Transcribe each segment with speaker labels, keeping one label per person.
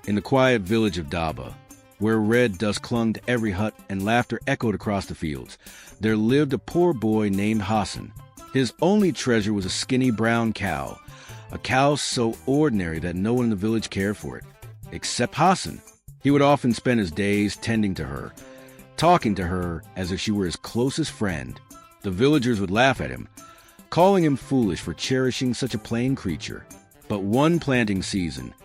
Speaker 1: In the quiet village of Daba, where red dust clung to every hut and laughter echoed across the fields, there lived a poor boy named Hassan. His only treasure was a skinny brown cow, a cow so ordinary that no one in the village cared for it, except Hassan. He would often spend his days tending to her, talking to her as if she were his closest friend. The villagers would laugh at him, calling him foolish for cherishing such a plain creature. But one planting season,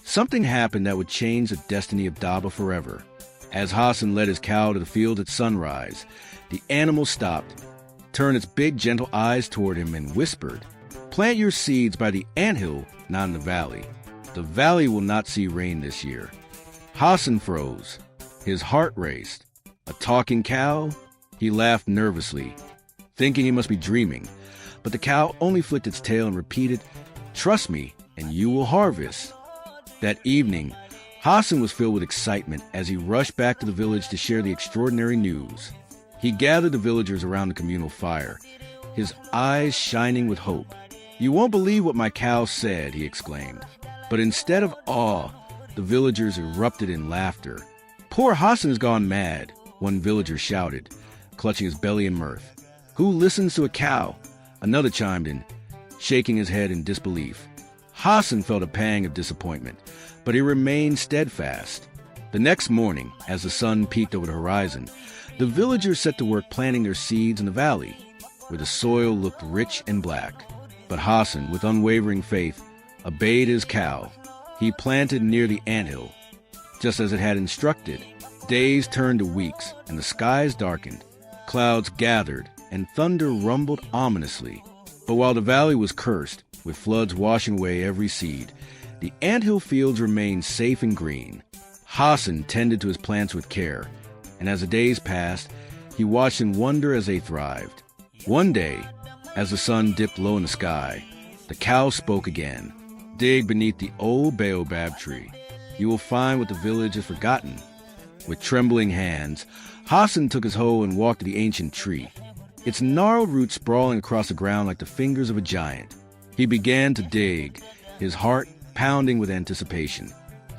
Speaker 1: something happened that would change the destiny of Daba forever. As Hassan led his cow to the field at sunrise, the animal stopped, turned its big, gentle eyes toward him, and whispered, "Plant your seeds by the anthill, not in the valley. The valley will not see rain this year." Hassan froze. His heart raced. A talking cow? He laughed nervously, thinking he must be dreaming. But the cow only flicked its tail and repeated, "Trust me, and you will harvest." That evening, Hassan was filled with excitement as he rushed back to the village to share the extraordinary news. He gathered the villagers around the communal fire, his eyes shining with hope. "You won't believe what my cow said," he exclaimed. But instead of awe, the villagers erupted in laughter. "Poor Hassan has gone mad," one villager shouted, clutching his belly in mirth. "Who listens to a cow?" Another chimed in, shaking his head in disbelief. Hassan felt a pang of disappointment, but he remained steadfast. The next morning, as the sun peeked over the horizon, the villagers set to work planting their seeds in the valley, where the soil looked rich and black. But Hassan, with unwavering faith, obeyed his cow. He planted near the anthill, just as it had instructed. Days turned to weeks, and the skies darkened. Clouds gathered, and thunder rumbled ominously. But while the valley was cursed, with floods washing away every seed, the anthill fields remained safe and green. Hassan tended to his plants with care, and as the days passed, he watched in wonder as they thrived. One day, as the sun dipped low in the sky, the cow spoke again. "Dig beneath the old baobab tree. You will find what the village has forgotten." With trembling hands, Hassan took his hoe and walked to the ancient tree, its gnarled roots sprawling across the ground like the fingers of a giant. He began to dig, his heart pounding with anticipation.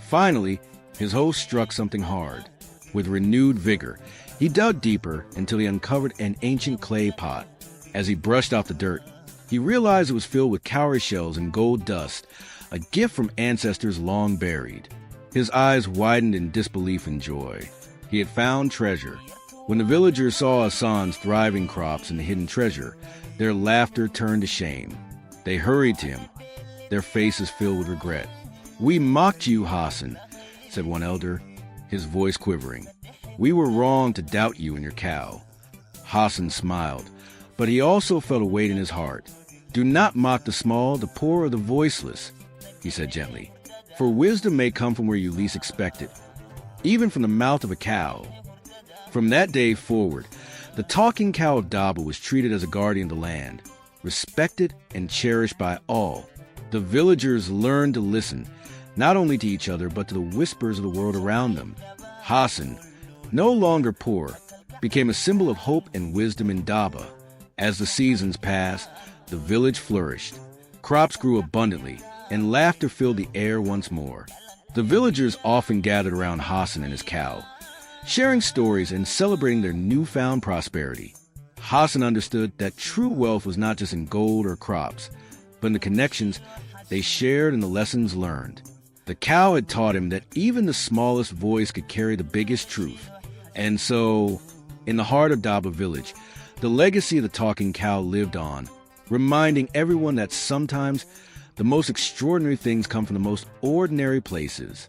Speaker 1: Finally, his hoe struck something hard. With renewed vigor, he dug deeper until he uncovered an ancient clay pot. As he brushed off the dirt, he realized it was filled with cowrie shells and gold dust, a gift from ancestors long buried. His eyes widened in disbelief and joy. He had found treasure. When the villagers saw Hassan's thriving crops and the hidden treasure, their laughter turned to shame. They hurried to him, their faces filled with regret. "We mocked you, Hassan," said one elder, his voice quivering. "We were wrong to doubt you and your cow." Hassan smiled, but he also felt a weight in his heart. "Do not mock the small, the poor, or the voiceless," he said gently. "For wisdom may come from where you least expect it, even from the mouth of a cow." From that day forward, the talking cow of Daba was treated as a guardian of the land, respected and cherished by all. The villagers learned to listen, not only to each other, but to the whispers of the world around them. Hassan, no longer poor, became a symbol of hope and wisdom in Daba. As the seasons passed, the village flourished. Crops grew abundantly, and laughter filled the air once more. The villagers often gathered around Hassan and his cow, sharing stories and celebrating their newfound prosperity. Hassan understood that true wealth was not just in gold or crops, but in the connections they shared and the lessons learned. The cow had taught him that even the smallest voice could carry the biggest truth. And so, in the heart of Daba village, the legacy of the talking cow lived on, reminding everyone that sometimes the most extraordinary things come from the most ordinary places.